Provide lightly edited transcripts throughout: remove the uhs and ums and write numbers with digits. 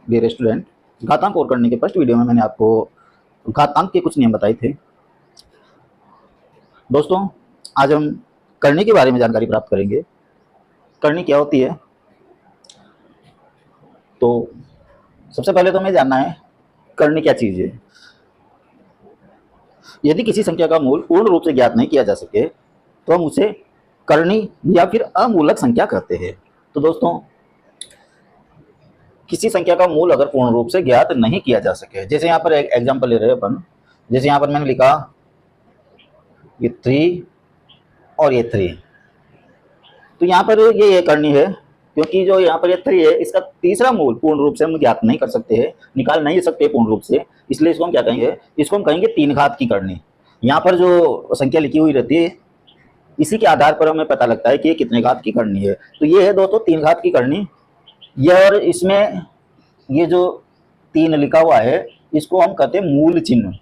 Dear student, घातांक और करने के फर्स्ट वीडियो में मैंने आपको घातांक के कुछ नियम बताए थे। दोस्तों, आज हम करनी के बारे में जानकारी प्राप्त करेंगे। करनी क्या होती है? तो सबसे पहले तो हमें जानना है करनी क्या चीज़ है। यदि किसी संख्या का मूल पूर्ण रूप से ज्ञात नहीं किया जा सके तो हम उसे करनी या फिर अमूलक संख्या कहते हैं। तो दोस्तों, किसी संख्या का मूल अगर पूर्ण रूप से ज्ञात नहीं किया जा सके, जैसे यहाँ पर एक एग्जांपल ले रहे हैं अपन। जैसे यहाँ पर मैंने लिखा ये 3 और ये 3, तो यहाँ पर ये करनी है, क्योंकि जो यहाँ पर ये 3 है इसका तीसरा मूल पूर्ण रूप से हम ज्ञात नहीं कर सकते हैं, निकाल नहीं सकते पूर्ण रूप से, इसलिए इसको हम क्या कहेंगे? इसको हम कहेंगे 3 घात की करनी। यहाँ पर जो संख्या लिखी हुई रहती है इसी के आधार पर हमें पता लगता है कि ये कितने घात की करनी है। तो ये है दोस्तों 3 घात की करनी। ये और इसमें ये जो 3 लिखा हुआ है इसको हम कहते हैं मूल चिन्ह।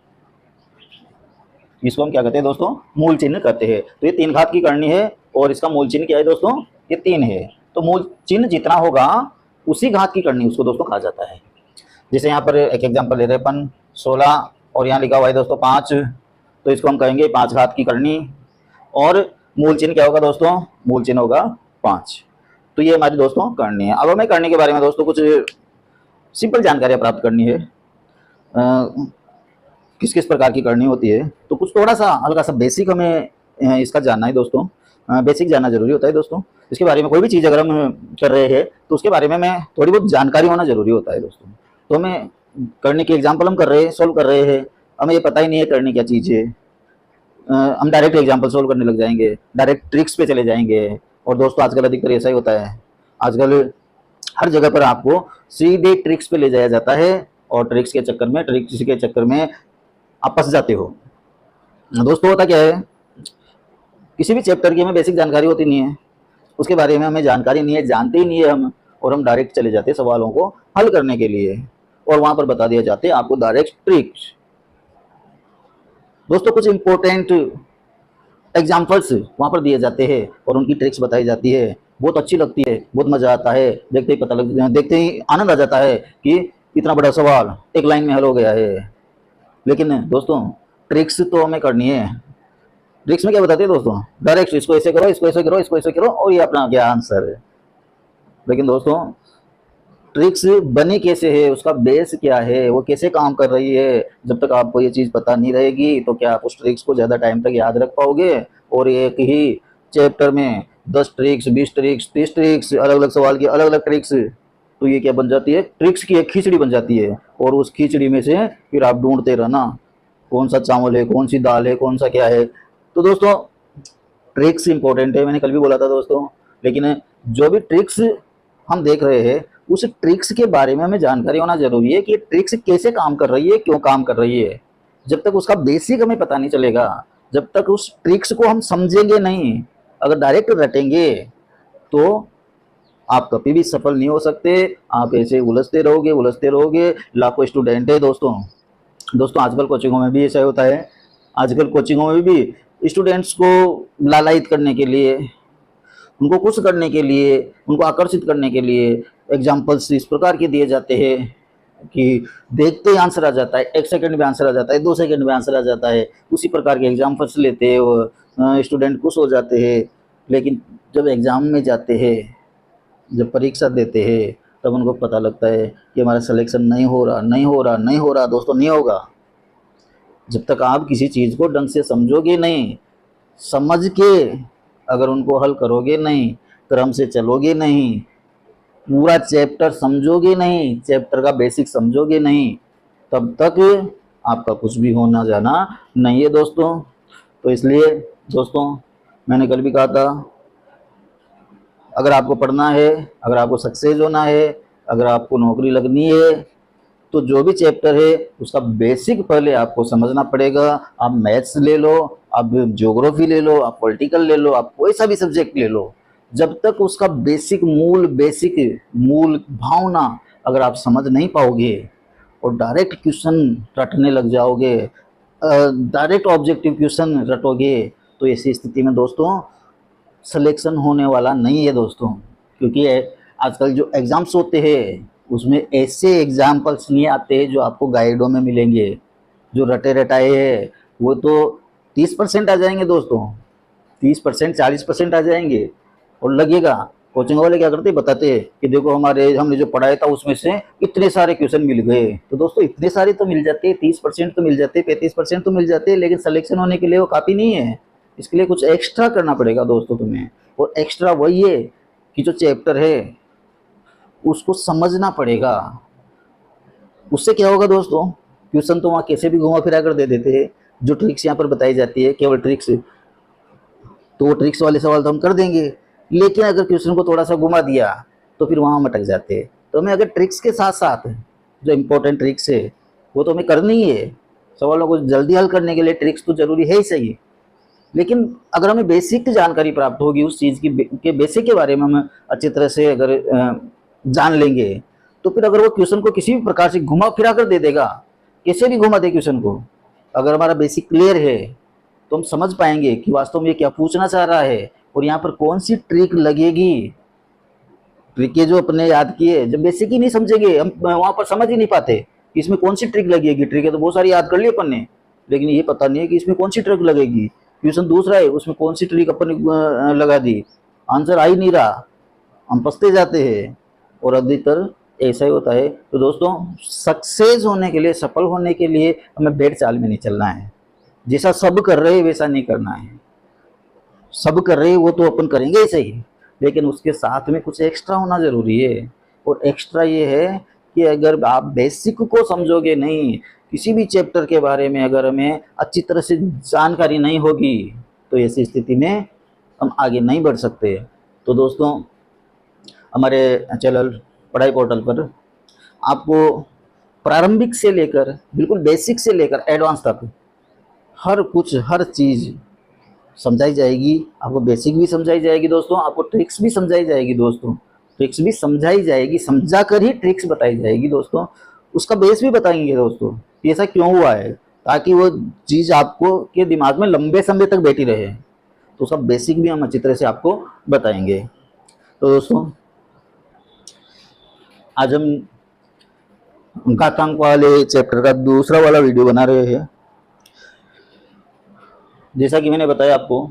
इसको हम क्या कहते हैं दोस्तों? मूल चिन्ह कहते हैं। तो ये 3 घात की करनी है और इसका मूल चिन्ह क्या है दोस्तों? ये 3 है। तो मूल चिन्ह जितना होगा उसी घात की करनी उसको दोस्तों कहा जाता है। जैसे यहाँ पर एक एग्जांपल ले रहे हैं अपन 16 और यहाँ लिखा हुआ है दोस्तों 5, तो इसको हम कहेंगे 5 घात की करनी। और मूल चिन्ह क्या होगा दोस्तों? मूल चिन्ह होगा 5। तो ये हमारी दोस्तों करनी है। अब हमें करने के बारे में दोस्तों कुछ सिंपल जानकारियाँ प्राप्त करनी है। किस किस प्रकार की करनी होती है, तो कुछ थोड़ा सा हल्का सा बेसिक हमें इसका जानना है दोस्तों। बेसिक जानना जरूरी होता है दोस्तों। इसके बारे में कोई भी चीज़ अगर हम कर रहे हैं तो उसके बारे में हमें थोड़ी बहुत जानकारी होना जरूरी होता है दोस्तों। तो हमें करने की एग्जाम्पल हम कर रहे हैं, सोल्व कर रहे हैं, हमें ये पता ही नहीं है करनी क्या चीज़ है, हम डायरेक्ट एग्जाम्पल सोल्व करने लग जाएंगे, डायरेक्ट ट्रिक्स पे चले जाएंगे। और दोस्तों आजकल अधिकतर ऐसा ही होता है, आजकल हर जगह पर आपको सीधे ट्रिक्स पे ले जाया जाता है और ट्रिक्स के चक्कर में आप फंस जाते हो। दोस्तों होता क्या है, किसी भी चैप्टर की हमें बेसिक जानकारी होती नहीं है, उसके बारे में हमें जानकारी नहीं है, जानते ही नहीं है हम, और हम डायरेक्ट चले जाते हैं सवालों को हल करने के लिए और वहां पर बता दिया जाते हैं आपको डायरेक्ट ट्रिक्स। दोस्तों कुछ इंपॉर्टेंट एग्जाम्पल्स वहां पर दिए जाते हैं और उनकी ट्रिक्स बताई जाती है, बहुत अच्छी लगती है, बहुत मजा आता है, देखते ही आनंद आ जाता है कि इतना बड़ा सवाल एक लाइन में हल हो गया है। लेकिन दोस्तों ट्रिक्स तो हमें करनी है। ट्रिक्स में क्या बताते हैं दोस्तों? डायरेक्ट इसको ऐसे करो, इसको ऐसे करो, इसको ऐसे करो और ये अपना क्या आंसर है। लेकिन दोस्तों ट्रिक्स बनी कैसे है, उसका बेस क्या है, वो कैसे काम कर रही है, जब तक आपको ये चीज़ पता नहीं रहेगी तो क्या आप उस ट्रिक्स को ज़्यादा टाइम तक याद रख पाओगे? और एक ही चैप्टर में 10 ट्रिक्स, 20 ट्रिक्स, 30 ट्रिक्स, अलग अलग सवाल की अलग अलग ट्रिक्स, तो ये क्या बन जाती है? ट्रिक्स की एक खिचड़ी बन जाती है। और उस खिचड़ी में से फिर आप ढूंढते रहना कौन सा चावल है, कौन सी दाल है, कौन सा क्या है। तो दोस्तों ट्रिक्स इंपॉर्टेंट है, मैंने कल भी बोला था दोस्तों। लेकिन जो भी ट्रिक्स हम देख रहे हैं उस ट्रिक्स के बारे में हमें जानकारी होना जरूरी है कि ट्रिक्स कैसे काम कर रही है, क्यों काम कर रही है। जब तक उसका बेसिक हमें पता नहीं चलेगा, जब तक उस ट्रिक्स को हम समझेंगे नहीं, अगर डायरेक्ट रटेंगे तो आप कभी भी सफल नहीं हो सकते। आप ऐसे उलझते रहोगे। लाखों स्टूडेंट है दोस्तों आजकल कोचिंगों में भी ऐसा होता है। आजकल कोचिंगों में भी स्टूडेंट्स को लालायित करने के लिए, उनको खुश करने के लिए, उनको आकर्षित करने के लिए एग्जाम्पल्स इस प्रकार के दिए जाते हैं कि देखते ही आंसर आ जाता है, 1 सेकंड में आंसर आ जाता है, 2 सेकंड में आंसर आ जाता है। उसी प्रकार के एग्जाम्पल्स लेते हैं वो स्टूडेंट खुश हो जाते हैं। लेकिन जब एग्ज़ाम में जाते हैं, जब परीक्षा देते हैं, तब उनको पता लगता है कि हमारा सिलेक्शन नहीं हो रहा। दोस्तों नहीं होगा जब तक आप किसी चीज़ को ढंग से समझोगे नहीं, समझ के अगर उनको हल करोगे नहीं, क्रम से चलोगे नहीं, पूरा चैप्टर समझोगे नहीं, चैप्टर का बेसिक समझोगे नहीं, तब तक आपका कुछ भी होना जाना नहीं है दोस्तों। तो इसलिए दोस्तों मैंने कल भी कहा था, अगर आपको पढ़ना है, अगर आपको सक्सेस होना है, अगर आपको नौकरी लगनी है, तो जो भी चैप्टर है उसका बेसिक पहले आपको समझना पड़ेगा। आप मैथ्स ले लो, आप ज्योग्राफी ले लो, आप पॉलिटिकल ले लो, आप कोई सा भी सब्जेक्ट ले लो, जब तक उसका बेसिक मूल भावना अगर आप समझ नहीं पाओगे और डायरेक्ट क्वेश्चन रटने लग जाओगे, डायरेक्ट ऑब्जेक्टिव क्वेश्चन रटोगे, तो ऐसी स्थिति में दोस्तों सिलेक्शन होने वाला नहीं है दोस्तों। क्योंकि आजकल जो एग्ज़ाम्स होते हैं उसमें ऐसे एग्जाम्पल्स नहीं आते जो आपको गाइडों में मिलेंगे। जो रटे रटाए हैं वो तो 30% आ जाएंगे दोस्तों, 30% 40% आ जाएंगे। और लगेगा कोचिंग वाले क्या करते हैं, बताते हैं कि देखो हमारे हमने जो पढ़ाया था उसमें से इतने सारे क्वेश्चन मिल गए। तो दोस्तों इतने सारे तो मिल जाते हैं, 30% तो मिल जाते हैं, 35% तो मिल जाते हैं, लेकिन सिलेक्शन होने के लिए वो काफ़ी नहीं है। इसके लिए कुछ एक्स्ट्रा करना पड़ेगा दोस्तों तुम्हें। और एक्स्ट्रा वही है कि जो चैप्टर है उसको समझना पड़ेगा। उससे क्या होगा दोस्तों, क्वेश्चन तो वहाँ कैसे भी घुमा फिरा कर दे देते हैं। जो ट्रिक्स यहाँ पर बताई जाती है केवल ट्रिक्स, तो वो ट्रिक्स वाले सवाल तो हम कर देंगे, लेकिन अगर क्वेश्चन को थोड़ा सा घुमा दिया तो फिर वहाँ हम अटक जाते हैं। तो हमें अगर ट्रिक्स के साथ साथ जो इम्पोर्टेंट ट्रिक्स है वो तो हमें करनी ही है। सवालों को जल्दी हल करने के लिए ट्रिक्स तो जरूरी है ही सही, लेकिन अगर हमें बेसिक जानकारी प्राप्त होगी उस चीज़ की के बेसिक के बारे में हम अच्छी तरह से अगर जान लेंगे, तो फिर अगर वो क्वेश्चन को किसी भी प्रकार से घुमा फिरा कर दे देगा, कैसे भी घुमा दे क्वेश्चन को, अगर हमारा बेसिक क्लियर है तो हम समझ पाएंगे कि वास्तव में ये क्या पूछना चाह रहा है और यहाँ पर कौन सी ट्रिक लगेगी। ट्रिक जो अपने याद किए, जब बेसिक ही नहीं समझेंगे हम वहाँ पर समझ ही नहीं पाते कि इसमें कौन सी ट्रिक लगेगी। ट्रिक है तो बहुत सारी याद कर ली अपन ने, लेकिन ये पता नहीं है कि इसमें कौन सी ट्रिक लगेगी। क्वेश्चन दूसरा है उसमें कौन सी ट्रिक अपन ने लगा दी, आंसर आ ही नहीं रहा, हम फंसते जाते हैं। और अधिकतर ऐसा ही होता है। तो दोस्तों सक्सेस होने के लिए, सफल होने के लिए हमें भेड़ चाल में नहीं चलना है। जैसा सब कर रहे हैं वैसा नहीं करना है। सब कर रहे हैं वो तो अपन करेंगे ही सही, लेकिन उसके साथ में कुछ एक्स्ट्रा होना जरूरी है। और एक्स्ट्रा ये है कि अगर आप बेसिक को समझोगे नहीं, किसी भी चैप्टर के बारे में अगर हमें अच्छी तरह से जानकारी नहीं होगी, तो ऐसी स्थिति में हम आगे नहीं बढ़ सकते। तो दोस्तों हमारे चैनल पढ़ाई पोर्टल पर आपको प्रारंभिक से लेकर बिल्कुल बेसिक से लेकर एडवांस तक हर कुछ, हर चीज़ समझाई जाएगी। आपको बेसिक भी समझाई जाएगी दोस्तों, आपको ट्रिक्स भी समझाई जाएगी दोस्तों, ट्रिक्स भी समझाई जाएगी, समझा कर ही ट्रिक्स बताई जाएगी दोस्तों। उसका बेस भी बताएंगे दोस्तों कि ऐसा क्यों हुआ है, ताकि वो चीज़ आपको के दिमाग में लंबे समय तक बैठी रहे। तो उसका बेसिक भी हम अच्छी तरह से आपको बताएंगे। तो दोस्तों आज हम घातांक वाले चैप्टर का दूसरा वाला वीडियो बना रहे हैं। जैसा कि मैंने बताया आपको,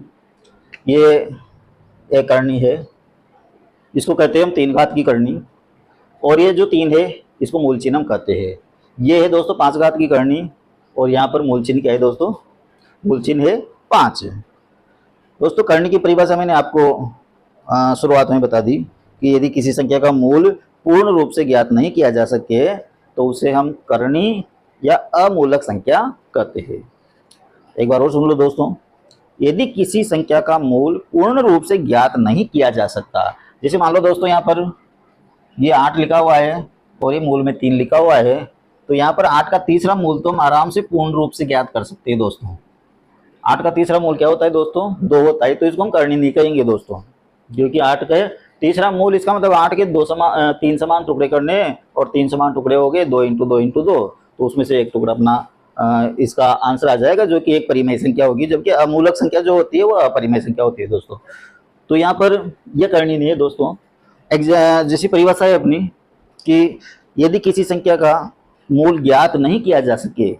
ये एक करनी है, इसको कहते हैं हम 3 घात की करनी। और ये जो 3 है इसको मूल चिन्ह हम कहते हैं। ये है दोस्तों 5 घात की करनी, और यहाँ पर मूल चिन्ह क्या है दोस्तों, मूल चिन्ह है 5। दोस्तों करनी की परिभाषा मैंने आपको शुरुआत में बता दी कि यदि किसी संख्या का मूल पूर्ण रूप से ज्ञात नहीं किया जा सके तो उसे हम करनी या अमूलक संख्या कहते हैं। एक बार और सुन लो दोस्तों, यदि किसी संख्या का मूल पूर्ण रूप से ज्ञात नहीं किया जा सकता, जैसे मान लो दोस्तों यहाँ पर ये 8 लिखा हुआ है और ये मूल में 3 लिखा हुआ है, तो यहाँ पर 8 का तीसरा मूल तो हम आराम से पूर्ण रूप से ज्ञात कर सकते हैं दोस्तों। 8 का तीसरा मूल क्या होता है दोस्तों, 2 होता है, तो इसको हम करनी नहीं कहेंगे दोस्तों, क्योंकि 8 का तीसरा मूल, इसका मतलब 8 के 3 समान टुकड़े करने, और 3 समान टुकड़े हो गए 2 × 2 × 2, तो उसमें से एक टुकड़ा अपना इसका आंसर आ जाएगा, जो कि एक परिमेय संख्या होगी, जबकि अमूलक संख्या जो होती है वो अपरिमेय संख्या होती है दोस्तों। तो यहाँ पर यह करनी नहीं है दोस्तों। जैसी परिभाषा है अपनी कि यदि किसी संख्या का मूल ज्ञात नहीं किया जा सके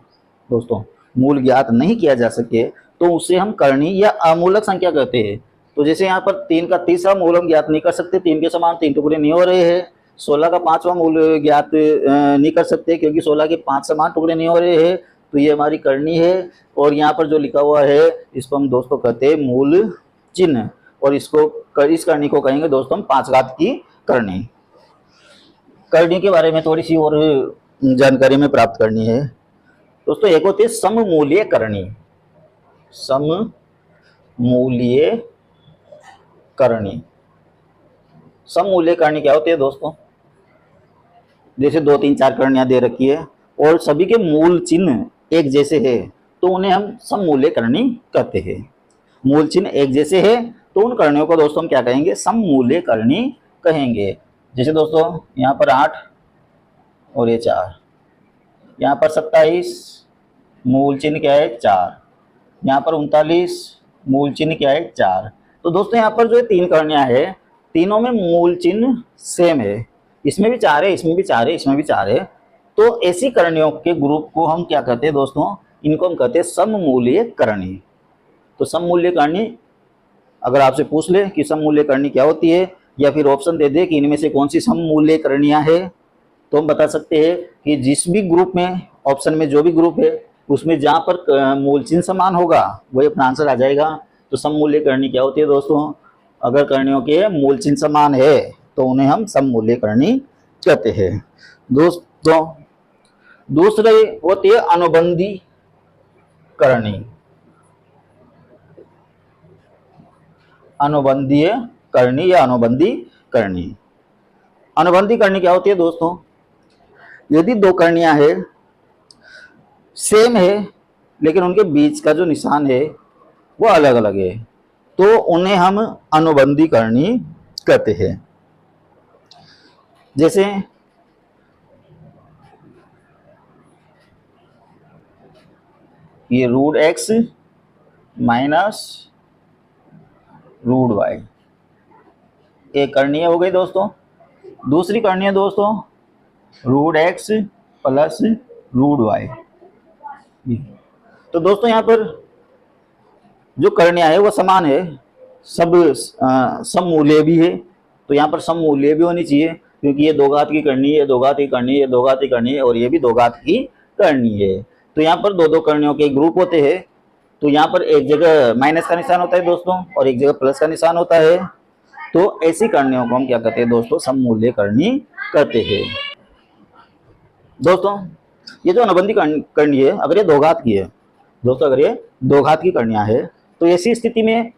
दोस्तों, मूल ज्ञात नहीं किया जा सके तो उसे हम करनी या अमूलक संख्या कहते हैं। तो जैसे यहाँ पर 3 का तीसरा मूल हम ज्ञात नहीं कर सकते, 3 के समान 3 टुकड़े नहीं हो रहे हैं। 16 का 5वां मूल ज्ञात नहीं कर सकते, क्योंकि 16 के 5 समान टुकड़े नहीं हो रहे हैं, तो ये हमारी करनी है। और यहाँ पर जो लिखा हुआ है इसको हम दोस्तों कहते हैं मूल चिन्ह, और इसको इस करनी को कहेंगे दोस्तों हम 5 घात की करनी। करनी के बारे में थोड़ी सी और जानकारी में प्राप्त करनी है दोस्तों। एक होती है सममूल्य करनी। सममूल्य करनी, सममूल्य करनी क्या होती है दोस्तों, जैसे 2 3 4 करणियां दे रखी है और सभी के मूल चिन्ह एक जैसे है, तो उन्हें हम सममूल्य करनी कहते हैं। मूल चिन्ह एक जैसे है तो उन करणियों को दोस्तों हम क्या कहेंगे, सममूल्य करनी कहेंगे। जैसे दोस्तों यहाँ पर 8 और ये 4, यहाँ पर 27 मूल चिन्ह क्या है 4, यहाँ पर 39 मूल चिन्ह क्या है 4। तो दोस्तों यहाँ पर जो 3 करणियां है, तीनों में मूल चिन्ह सेम है, इसमें भी 4 है, इसमें भी 4 है, इसमें भी 4 है। तो ऐसी करणियों के ग्रुप को हम क्या कहते हैं दोस्तों, इनको हम कहते हैं सममूल्य करणी। तो सममूल्य करणी अगर आपसे पूछ ले कि सममूल्य करणी क्या होती है, या फिर ऑप्शन दे दे कि इनमें से कौन सी सममूल्य करणियां है, तो हम बता सकते हैं कि जिस भी ग्रुप में, ऑप्शन में जो भी ग्रुप है उसमें जहाँ पर मूल चिन्ह समान होगा वही अपना आंसर आ जाएगा। तो सममूल्य करणी क्या होती है दोस्तों, अगर करणियों के मूल चिन्ह समान है तो उन्हें हम सममूल्य करणी कहते हैं दोस्तों। दूसरे होती है अनुबंधी करणी। अनुबंधीय करणी या अनुबंधी करणी। अनुबंधी करणी क्या होती है दोस्तों, यदि दो करणियां हैं सेम है लेकिन उनके बीच का जो निशान है वो अलग अलग है, तो उन्हें हम अनुबंधी करणी कहते हैं। जैसे ये √x माइनस √y, एक करणीय हो गई दोस्तों। दूसरी करणीय दोस्तों √x प्लस √y। तो दोस्तों यहाँ पर जो करणियां है वो समान है, सब सममूल्य भी है। तो यहाँ पर सममूल्य भी होनी चाहिए क्योंकि ये दो घात की करनी है, दो घात की करनी है, दो घात की करनी है, और ये भी दो घात की करनी है। तो यहाँ पर दो दो करणियों के ग्रुप होते हैं। तो यहाँ पर एक जगह माइनस का निशान होता है दोस्तों और एक जगह प्लस का निशान होता है। तो ऐसी करणियों को हम क्या कहते हैं दोस्तों, सममूल्य करनी कहते हैं दोस्तों। ये जो अनुबंधी करनी है, अगर ये दो घात की है दोस्तों, अगर ये दो घात की करणियां है तो ऐसी स्थिति में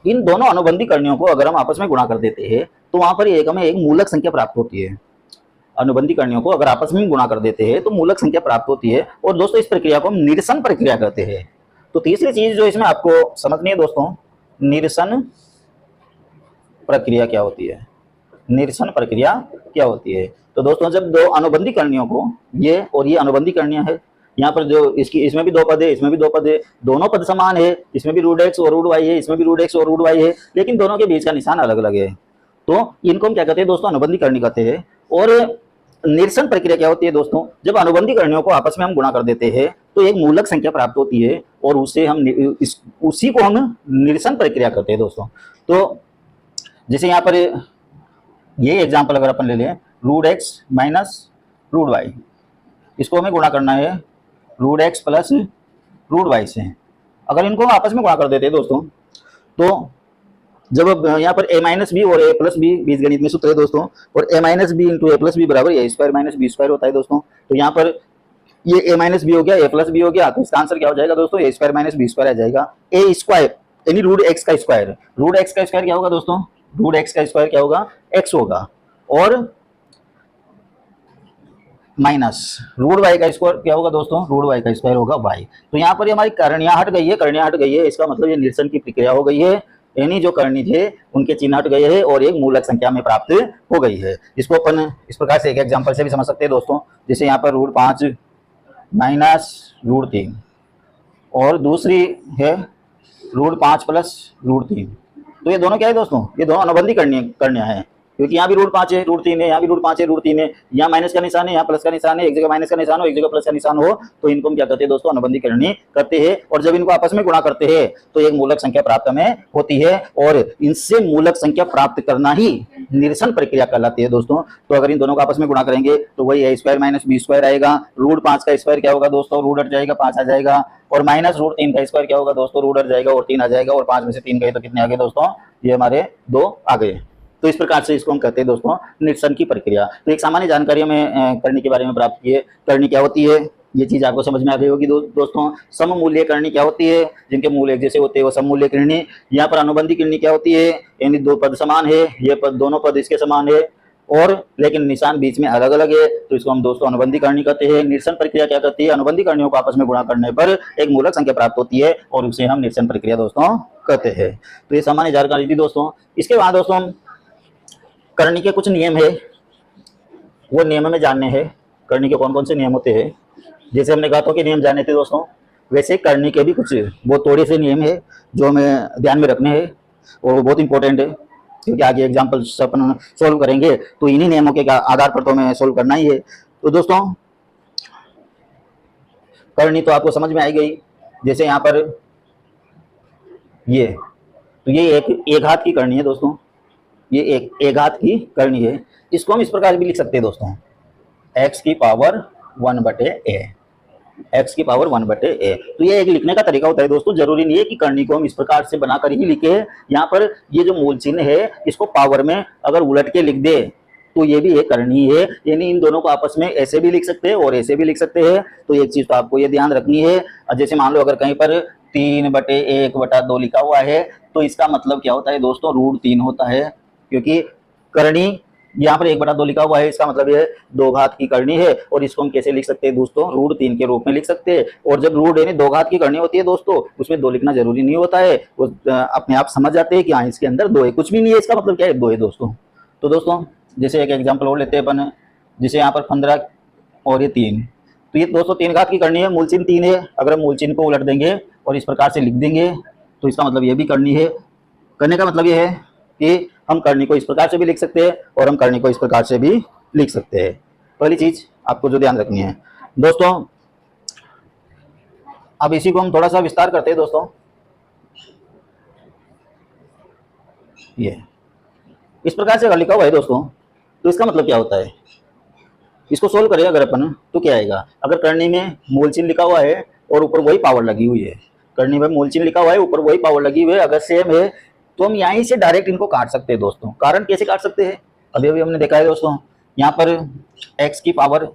इन दोनों अनुबंधी करणियों को अगर हम आपस में गुणा कर देते हैं तो वहां पर हमें एक मूलक संख्या प्राप्त होती है। अनुबंधी करणियों को अगर आपस में गुणा कर देते हैं तो मूलक संख्या प्राप्त होती है। और दोस्तों इस प्रक्रिया को हम निरसन प्रक्रिया कहते हैं। तो तीसरी चीज जो इसमें आपको समझनी है दोस्तों, निरसन प्रक्रिया क्या होती है। निरसन प्रक्रिया क्या होती है, तो दोस्तों जब दो अनुबंधी करणियों को, ये और ये अनुबंधी करणियां है, यहाँ पर जो इसमें भी दो पद है, इसमें भी दो पद है, दोनों पद समान है, इसमें भी √x और √y है, इसमें भी √x और √y है, लेकिन दोनों के बीच का निशान अलग अलग है। तो इनको हम क्या कहते हैं दोस्तों, अनुबंधी करणी कहते हैं। और निरसन प्रक्रिया क्या होती है दोस्तों, जब अनुबंधी करणियों को आपस में हम गुणा कर देते हैं तो एक मूलक संख्या प्राप्त होती है और उससे हम उसी को हम निरसन प्रक्रिया कहते हैं दोस्तों। तो जैसे यहाँ पर ये एग्जाम्पल अगर अपन ले लें, √x माइनस √y, इसको हमें गुणा करना है √x प्लस √y से। अगर इनको हम आपस में गुणा कर देते हैं दोस्तों, तो जब यहाँ पर a-b और a+b बीजगणित में सूत्र है दोस्तों, और a-b इंटू a+b बराबर a² माइनस b² होता है दोस्तों। तो यहाँ पर ये a-b हो गया, a+b हो गया, तो इसका आंसर क्या हो जाएगा दोस्तों, a² माइनस b² आ जाएगा। a² यानी √x का स्क्वायर, √x का स्क्वायर क्या होगा दोस्तों, √x का स्क्वायर क्या होगा, x होगा, और माइनस √y का स्क्वायर क्या होगा दोस्तों, √y का स्क्वायर होगा y। तो यहाँ पर हमारी करणियां हट गई है, करणियां हट गई है, इसका मतलब ये निरसन की प्रक्रिया हो गई है, यानी जो करणी थे उनके चिन्ह हट गए हैं और एक मूलक संख्या में प्राप्त हो गई है। इसको अपन इस प्रकार से एक एग्जांपल से भी समझ सकते हैं दोस्तों। जैसे यहाँ पर √5 माइनस √3 और दूसरी है √5 प्लस √3। तो ये दोनों क्या है दोस्तों, ये दोनों अनुबंधी करणियां हैं, क्योंकि यहाँ भी √5 है, √3 है, यहाँ भी √5 है, √3 है, यहाँ माइनस का निशान है, यहाँ प्लस का निशान है, एक जगह माइनस का निशान हो, एक जगह प्लस का निशान हो, तो इनको हम क्या कहते हैं दोस्तों, अनुबंधी करणी करते हैं। और जब इनको आपस में गुणा करते हैं तो एक मूलक संख्या प्राप्त हमें होती है, और इनसे मूलक संख्या प्राप्त करना ही निरसन प्रक्रिया कहलाती है दोस्तों। तो अगर इन दोनों को आपस में गुणा करेंगे तो वही a² माइनस b² आएगा। √5 का स्क्वायर क्या होगा दोस्तों, √, हट जाएगा, 5 आ जाएगा, और माइनस √3 का स्क्वायर क्या होगा दोस्तों, √, हट जाएगा और 3 आ जाएगा, और 5 में से 3 गए तो कितने आ गए दोस्तों, ये हमारे 2 आ गए। तो इस प्रकार से इसको हम कहते हैं दोस्तों निरसन की प्रक्रिया। तो एक सामान्य जानकारी हमें करणी के बारे में प्राप्त की है। करणी क्या होती है ये चीज आपको समझ में आ गई होगी दोस्तों। सममूल्य करणी क्या होती है, जिनके मूल्य एक जैसे होते हैं वो सममूल्य करणी। यहाँ पर अनुबंधी करणी क्या होती है, यानी दो पद समान है, ये पद दोनों पद इसके समान है और लेकिन निशान बीच में अलग अलग है, तो इसको हम दोस्तों अनुबंधी करणी कहते हैं। निरसन प्रक्रिया क्या करती है, अनुबंधी करणियों को आपस में गुणा करने पर एक मूलक संख्या प्राप्त होती है और उसे हम निरसन प्रक्रिया दोस्तों कहते हैं। तो ये सामान्य जानकारी थी दोस्तों। इसके बाद दोस्तों करणी के कुछ नियम है, वो नियम में जानने हैं। करणी के कौन कौन से नियम होते हैं, जैसे हमने कहा था कि नियम जाने थे दोस्तों, वैसे करणी के भी कुछ वो थोड़े से नियम है जो हमें ध्यान में रखने हैं और वो बहुत इंपॉर्टेंट है। क्योंकि आगे एग्जाम्पल्स अपन सोल्व करेंगे तो इन्हीं नियमों के आधार पर तो हमें सोल्व करना ही है। तो दोस्तों करनी तो आपको समझ में आई गई। जैसे यहाँ पर ये, तो ये एक घात की करनी है दोस्तों, ये एक घात की करनी है। इसको हम इस प्रकार भी लिख सकते हैं दोस्तों, x की पावर 1/a, x की पावर 1/a। तो ये एक लिखने का तरीका होता है दोस्तों, जरूरी नहीं है कि करनी को हम इस प्रकार से बनाकर ही लिखे। यहाँ पर ये जो मूल चिन्ह है इसको पावर में अगर उलट के लिख दे तो ये भी एक करनी है, यानी इन दोनों को आपस में ऐसे भी लिख सकते हैं और ऐसे भी लिख सकते हैं। तो एक चीज तो आपको ये ध्यान रखनी है, जैसे मान लो अगर कहीं पर 3/1/2 लिखा हुआ है तो इसका मतलब क्या होता है दोस्तों, √3 होता है, क्योंकि करनी यहाँ पर 1/2 लिखा हुआ है, इसका मतलब ये 2 घात की करनी है। और इसको हम कैसे लिख सकते हैं दोस्तों, √3 के रूप में लिख सकते हैं। और जब रूट यानी 2 घात की करनी होती है दोस्तों, उसमें 2 लिखना जरूरी नहीं होता है, वो अपने आप समझ जाते हैं कि हाँ इसके अंदर 2 है, कुछ भी नहीं है, इसका मतलब क्या है 2 है दोस्तों। तो दोस्तों जैसे एक एग्जाम्पल और लेते हैं अपन, जैसे यहाँ पर 15 और ये 3, तो ये दोस्तों 3 घात की करनी है, मूल चिन्ह 3 है। अगर हम मूल चिन्ह को उलट देंगे और इस प्रकार से लिख देंगे तो इसका मतलब ये भी करनी है। करने का मतलब ये है कि हम करनी को इस प्रकार से भी लिख सकते हैं और हम करनी को इस प्रकार से भी लिख सकते हैं। पहली चीज आपको जो ध्यान रखनी है दोस्तों, अब इसी को हम थोड़ा सा विस्तार करते हैं दोस्तों। ये इस प्रकार से अगर लिखा हुआ है दोस्तों तो इसका मतलब क्या होता है, इसको सोल्व करें अगर अपन तो क्या आएगा, अगर करनी में मूल चिन्ह लिखा हुआ है और ऊपर वही पावर लगी हुई है, करनी में मूल चिन्ह लिखा हुआ है ऊपर वही पावर लगी हुई है, अगर सेम है तो हम यहीं से डायरेक्ट इनको काट सकते हैं दोस्तों। कारण कैसे काट सकते हैं, अभी अभी हमने देखा है दोस्तों, यहाँ पर x की पावर,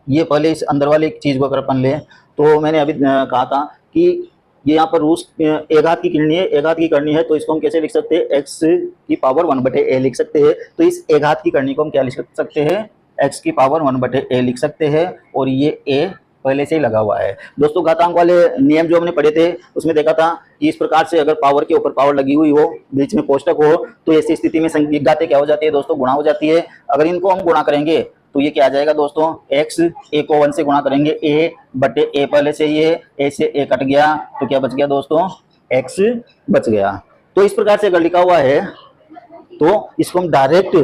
ये पहले इस अंदर वाली चीज को अगर अपन ले तो मैंने अभी कहा था कि ये यहाँ पर रूस एक घात की करनी है, एक घात की करनी है, तो इसको हम कैसे लिख सकते हैं, x की पावर 1/a लिख सकते हैं। तो इस एक घात की करनी को हम क्या लिख सकते हैं, x की पावर 1/a लिख सकते हैं, और ये a पहले से ही लगा हुआ है दोस्तों। घातांक वाले नियम जो हमने पढ़े थे उसमें देखा था कि इस प्रकार से अगर पावर के ऊपर पावर लगी हुई हो, बीच में कोष्टक हो, तो ऐसी स्थिति में संख्या घातें क्या हो जाती है दोस्तों, गुणा हो जाती है। अगर इनको हम गुणा करेंगे तो ये क्या आ जाएगा दोस्तों, x, a को 1 से गुणा करेंगे, a/a पहले से ही है, a से a कट गया तो क्या बच गया दोस्तों, x बच गया। तो इस प्रकार से अगर लिखा हुआ है तो इसको हम डायरेक्ट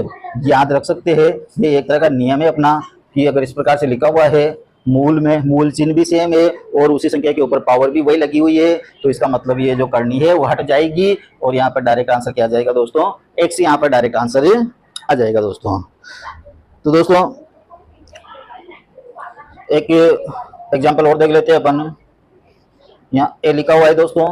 याद रख सकते हैं। ये एक तरह का नियम है अपना कि अगर इस प्रकार से लिखा हुआ है, मूल में मूल चिन्ह भी सेम है और उसी संख्या के ऊपर पावर भी वही लगी हुई है, तो इसका मतलब ये जो करनी है वो हट जाएगी और यहाँ पर डायरेक्ट आंसर क्या आ जाएगा दोस्तों, x यहाँ पर डायरेक्ट आंसर आ जाएगा दोस्तों। तो दोस्तों एक एग्जाम्पल और देख लेते हैं अपन, यहाँ a लिखा हुआ है दोस्तों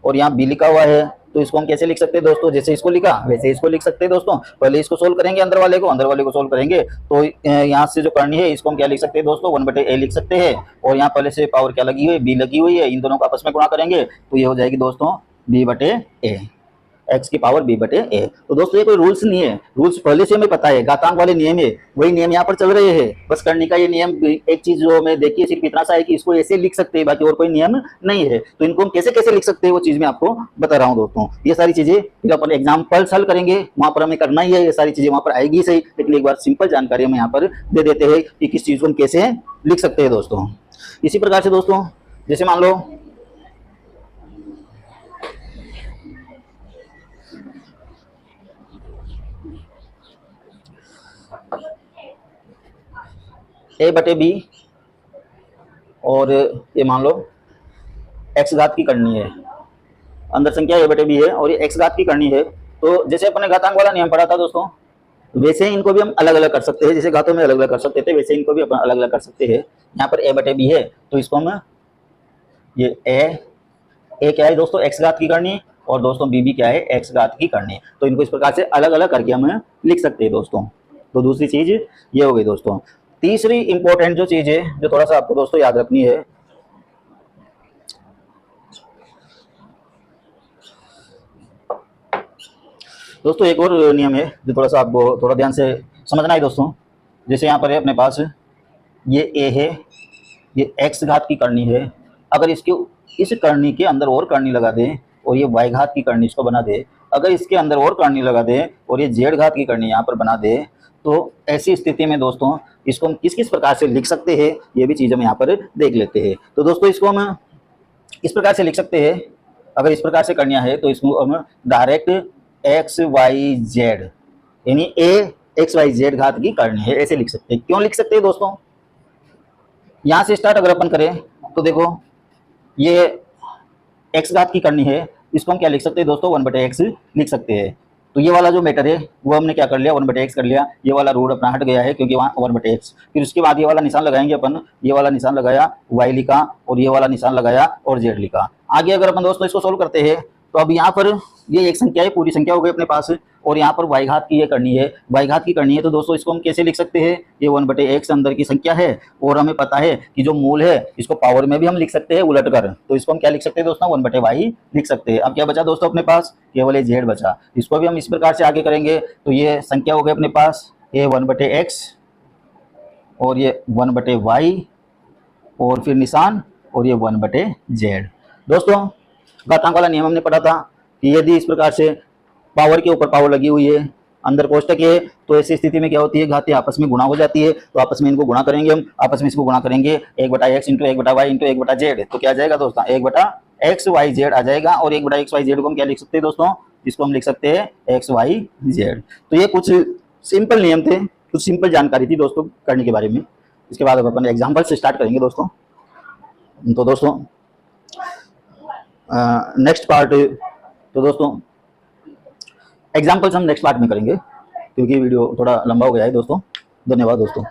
और यहाँ b लिखा हुआ है, तो इसको हम कैसे लिख सकते हैं दोस्तों, जैसे इसको लिखा वैसे इसको लिख सकते हैं दोस्तों। पहले इसको सोल्व करेंगे, अंदर वाले को सोल्व करेंगे, तो यहाँ से जो करनी है इसको हम क्या लिख सकते हैं दोस्तों, 1/a लिख सकते हैं। और यहाँ पहले से पावर क्या लगी हुई है, b लगी हुई है, इन दोनों को आपस में गुणा करेंगे तो ये हो जाएगी दोस्तों b/a, x की पावर b/a। तो दोस्तों ये कोई रूल्स नहीं है, रूल्स पहले से हमें पता है, घातांक वाले नियम है, वही नियम यहाँ पर चल रहे हैं। बस करने का ये नियम एक चीज जो मैं देखिए सिर्फ इतना सा है कि इसको ऐसे लिख सकते हैं, बाकी और कोई नियम नहीं है। तो इनको हम कैसे कैसे लिख सकते हैं वो चीज मैं आपको बता रहा हूँ दोस्तों। ये सारी चीजें फिर अपन एग्जाम्पल हल करेंगे, वहां पर हमें करना ही है, ये सारी चीजें वहां पर आएगी सही, लेकिन एक बार सिंपल जानकारी हम यहाँ पर दे देते हैं कि किस चीज को हम कैसे लिख सकते हैं दोस्तों। इसी प्रकार से दोस्तों जैसे मान लो a/b और ये मान लो x घात की करनी है, अंदर संख्या a/b है और ये x घात की करनी है। तो जैसे अपने घातांक वाला नियम पढ़ा था दोस्तों, वैसे ही इनको भी हम अलग अलग कर सकते हैं, जैसे घातों में अलग अलग कर सकते थे वैसे इनको भी अपन अलग अलग कर सकते हैं। यहाँ पर a/b है तो इसको हम ये a क्या है दोस्तों, x घात की करनी, और दोस्तों b क्या है, x घात की करनी। तो इनको इस प्रकार से अलग अलग करके हम लिख सकते हैं दोस्तों। तो दूसरी चीज ये हो गई दोस्तों। तीसरी इंपॉर्टेंट जो चीज है जो थोड़ा सा आपको दोस्तों याद रखनी है, दोस्तों एक और नियम है जो थोड़ा सा आपको थोड़ा ध्यान से समझना है दोस्तों। जैसे यहाँ पर है अपने पास ये a है, ये x घात की करनी है, अगर इसके इस करनी के अंदर और करनी लगा दें और ये y घात की करनी इसको बना दे, अगर इसके अंदर और करनी लगा दें और ये z घात की करनी यहाँ पर बना दे, तो ऐसी स्थिति में दोस्तों इसको हम किस किस प्रकार से लिख सकते हैं ये भी चीज़ हम यहाँ पर देख लेते हैं। तो दोस्तों इसको हम इस प्रकार से लिख सकते हैं, अगर इस प्रकार से करना है तो इसको हम डायरेक्ट एक्स वाई जेड, यानी ए एक्स वाई जेड घात की करनी है, ऐसे लिख सकते हैं। क्यों लिख सकते हैं दोस्तों? यहां से स्टार्ट अगर अपन करें तो देखो ये एक्स घात की करनी है, इसको हम क्या लिख सकते हैं दोस्तों, 1/x लिख सकते हैं। तो ये वाला जो मैटर है वो हमने क्या कर लिया, 1/x कर लिया। ये वाला रूट अपना हट गया है क्योंकि वहाँ 1/x। फिर उसके बाद ये वाला निशान लगाएंगे अपन, ये वाला निशान लगाया, y लिखा, और ये वाला निशान लगाया और z लिखा। आगे अगर अपन दोस्तों इसको सोल्व करते हैं तो अब यहाँ पर ये एक संख्या है, पूरी संख्या हो गई अपने पास, और यहाँ पर y घात की ये करनी है, y घात की करनी है। तो दोस्तों इसको हम कैसे लिख सकते हैं, ये 1/x अंदर की संख्या है, और हमें पता है कि जो मूल है इसको पावर में भी हम लिख सकते हैं उलट कर। तो इसको हम क्या लिख सकते हैं दोस्तों, 1/y लिख सकते हैं। अब क्या बचा दोस्तों अपने पास, केवल ये z बचा। इसको भी हम इस प्रकार से आगे करेंगे तो ये संख्या हो गई अपने पास, ये 1/x और ये 1/y और फिर निशान और ये 1/z। दोस्तों घातांक वाला नियम हमने पढ़ा था कि यदि इस प्रकार से पावर के ऊपर पावर लगी हुई है, अंदर कोष्टक है, तो ऐसी स्थिति में क्या होती है, घातें आपस में गुणा हो जाती है। तो आपस में इनको गुणा करेंगे, हम आपस में इसको गुणा करेंगे, 1/x into 1/y into 1/z। तो क्या आ जाएगा दोस्तों, 1/xyz आ जाएगा। और 1/xyz को हम क्या लिख सकते हैं दोस्तों, इसको हम लिख सकते हैं xyz। तो ये कुछ सिंपल नियम थे, कुछ सिंपल जानकारी थी दोस्तों करने के बारे में। इसके बाद अब अपन एग्जाम्पल से स्टार्ट करेंगे दोस्तों। तो दोस्तों नेक्स्ट पार्ट, तो दोस्तों एग्जाम्पल्स हम नेक्स्ट पार्ट में करेंगे क्योंकि वीडियो थोड़ा लंबा हो गया है दोस्तों। धन्यवाद दोस्तों।